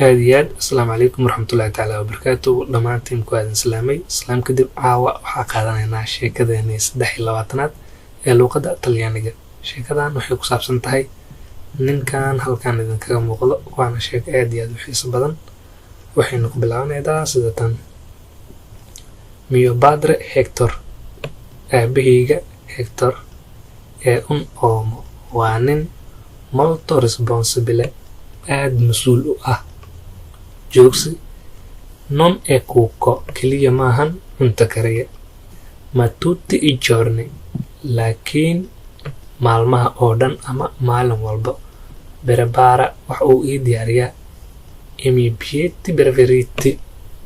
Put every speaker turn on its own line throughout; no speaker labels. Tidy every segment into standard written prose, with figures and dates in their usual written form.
aadiyaad assalaamu calaykum waraxmatullaahi tacaala wabarakaatuh dhammaantiin ku aadan salaamay islaam kadib caawa waxaa qaadanaynaa sheekadeenii 23aad ee luuqadda talyaaniga. sheekadan waxay ku saabsan tahay ninkan halkan idinkaga muuqdo, waana sheeko aad iyo aad u xiiso badan. waxaynu ku bilaabanaydaa sida tan: mio padre Hector, aabahayga Hector ee un oomo waa nin molto responsibile, aad mas-uul u ah. joogsi non è cuoco keliya maahan cunto kariya, ma tutti i giorni laakiin maalmaha oo dhan ama maalin walba. prepara waxa uu ii diyaariyaa i miei piatti preferiti,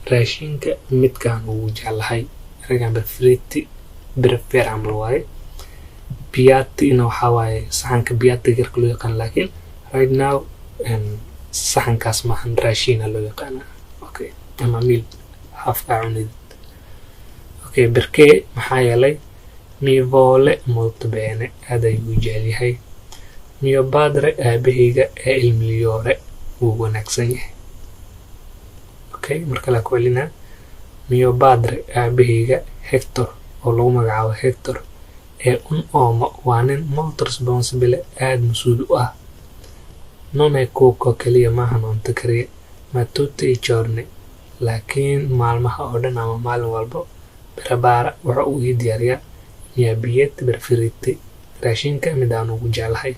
raashinka midkaan ugu jeclahay. eragan preferiti prefer camal waaye. piatti-na waxaa waaye saxanka piatti garka loo yaqaan, laakiin right now saxankaas maahan, raashina loo yaqaana. okay, ama meal halfka cunid. okay, berke maxaa yeelay mi vuole molto bene, aad ayuu u jecel yahay. mio padre aabahayga ee il migliore wuu wanaagsan yahay. okay, marka la ku celinaa mio padre aabahayga Hector oo lagu magacaabo Hector ee un oomo waa nin molto responsibile, aad mas-uul u ah. non è cuoco keliya maahan cunto kariya, ma tutti i giorni laakiin maalmaha oo dhan ama maalin walbo. prepara waxa uu ii diyaariyaa i miei piatti preferiti, raashinka mid aan ugu jeclahay.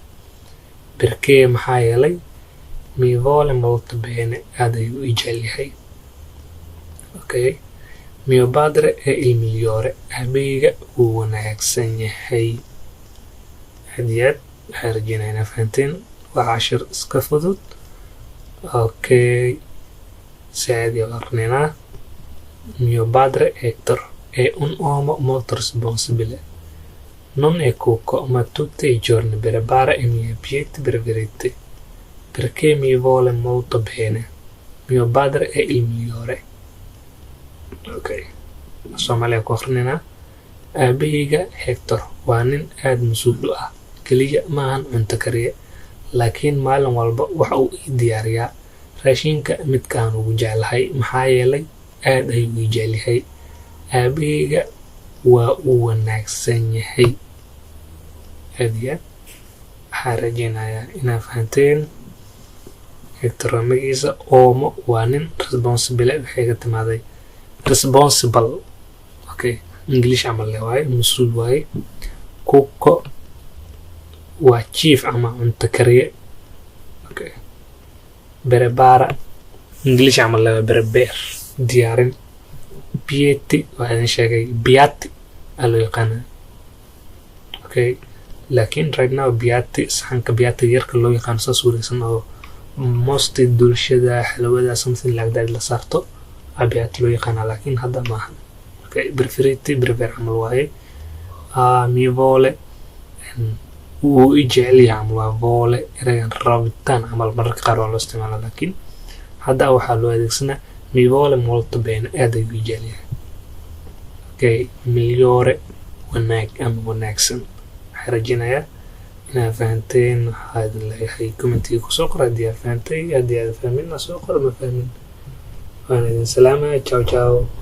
berke maxaa yeelay mi vuole molto bene, aad ayuu i jecel yahay. okay, mio padre ee il migliore, aabahayga wuu wanaagsan yahay. aad iyo aad waxaan rajeynayaa inaad fahanteen. waa cashir iska fudud. okay, si caadi ah aqrinaa. mio padre Hector è un uomo molto responsibile, non è cuoco ma tutti i giorni prepara i miei piatti preferiti perché mi vuole molto bene. mio padre è il migliore. okay, Soomaaliya ku aqrinaa. aabahayga Hector waa nin aad mas-uul u ah, keliya maahan cunto kariya, laakiin maalin walba waxa uu ii diyaariyaa raashinka midkaan ugu jeclahay. maxaa yeelay aad ayuu ii jecel yahay. aabahayga waa uu wanaagsan yahay. aad iyo aad waxaan rajeynayaa inaad fahanteen. Hector waa magaciisa. oomo waa nin responsibile, waxay ka timaaday responsible. okay, english camal le waaye, mas-uul waaye. cuoco waa chief ama cunto kariye. okay, prepara english camal le waa prepare, diyaarin. piatti waa idin sheegay piatti aa loo yaqaana. okay, laakiin right now piatti saxanka piatti yarka loo yaqaano saas wareegsan oo mostly dulshada xalwada something like that la saarto aa piatti loo yaqaana, laakiin hadda maahan. okay, preferiti prefer camal waaye. mi vuole wuu i jecel yahay camal waa vuole, eragan rabitaan camal mararka qaar waa loo isticmaala, laakiin hadda waxaa loo adeegsanaa mi vuole molto bene, aad ayuu i jecel yahay. okay, migliore wanaag ama wanaagsan. waxaan rajeynayaa inaad fahanteen. waxaa idin leeyahay commentiga kusoo qor haddii aad fahantay, haddii aad fahmin soo qor, ma fahmin waan idin salaamaya. ciao ciao.